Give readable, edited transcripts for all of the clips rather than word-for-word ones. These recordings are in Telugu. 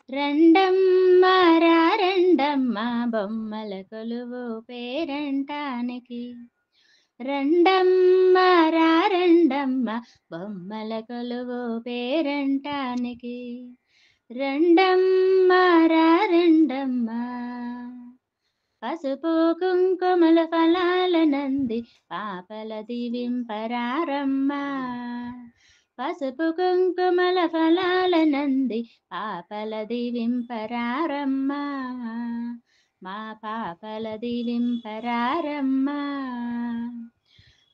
రెండమ్మ రెండమ్మ బొమ్మల కొలువు పేరంటానికి. రెండమ్మ రెండమ్మ బొమ్మల కొలువు పేరంటానికి. రెండమ్మ రెండమ్మ పసుపు కుంకుమల ఫలాల నంది పాపల దివింపరారమ్మ. పసుపు కుంకుమల ఫలాల నంది పాపల దివింపరారమ్మ. మా పాపల దివింపరారమ్మ.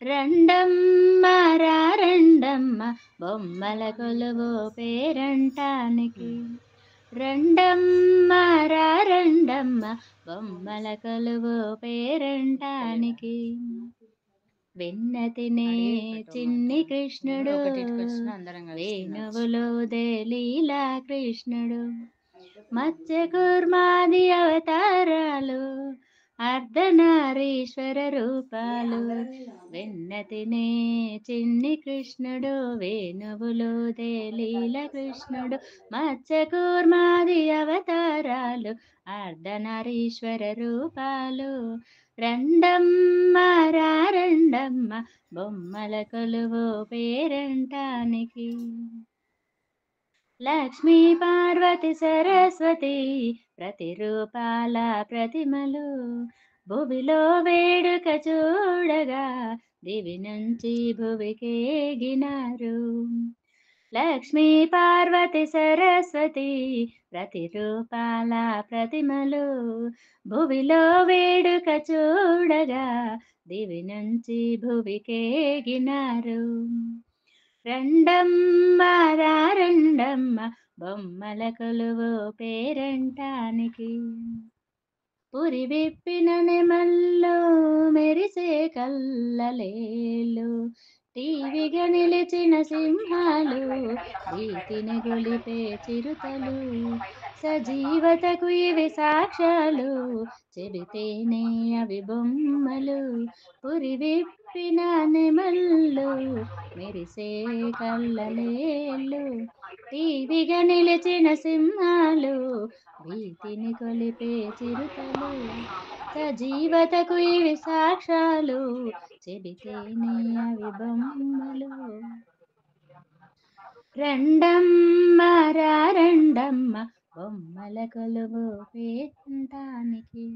రెండమ్మ రెండమ్మ బొమ్మల కొలువు పేరంటానికి. రెండమ్మ రెండమ్మ బొమ్మల కొలువు పేరంటానికి. వెన్నతినే చిన్ని కృష్ణుడు వేణువులోదే లీలా కృష్ణుడు. మత్స్య కూర్మాది అవతారాలు అర్ధనారీశ్వర రూపాలు. వెన్నతినే చిన్ని కృష్ణుడు వేణువులోదే లీల కృష్ణుడు. మత్స్య కూర్మాది అవతారాలు అర్ధనారీశ్వర రూపాలు. రెండమ్మ రెండమ్మ బొమ్మల కొలువు పేరంటానికి. లక్ష్మీ పార్వతి సరస్వతి ప్రతిరూపాల ప్రతిమలు భువిలో వేడుక చూడగా దివి నుంచి భువికేగినారు. లక్ష్మీ పార్వతి సరస్వతి ప్రతిరూపాల ప్రతిమలు భువిలో వేడుక చూడగా దివి నుంచి భువికేగినారు. రెండమ్మ రెండమ్మ బొమ్మల కొలువు పేరంటానికి. పురి విప్పిన నెమల్లో మెరిసే కల్లలేలు టీవిగా నిలిచిన సింహాలు వీటిని గొలిపే చిరుతలు. సజీవతకు ఇవి సాక్ష్యాలు చెబితేనే అవి బొమ్మలు. పురి విప్పిన నెమళ్ళు మెరిసే కళ్ళలేళ్ళు టీవిగా నిలిచిన సింహాలు వీటిని కొలిపే చిరుతలు. సజీవతకు ఇవి సాక్ష్యాలు చెబితేనే అవి బొమ్మలు. రెండమ్మ రెండమ్మ బొమ్మల కొలువు పేరంటానికి.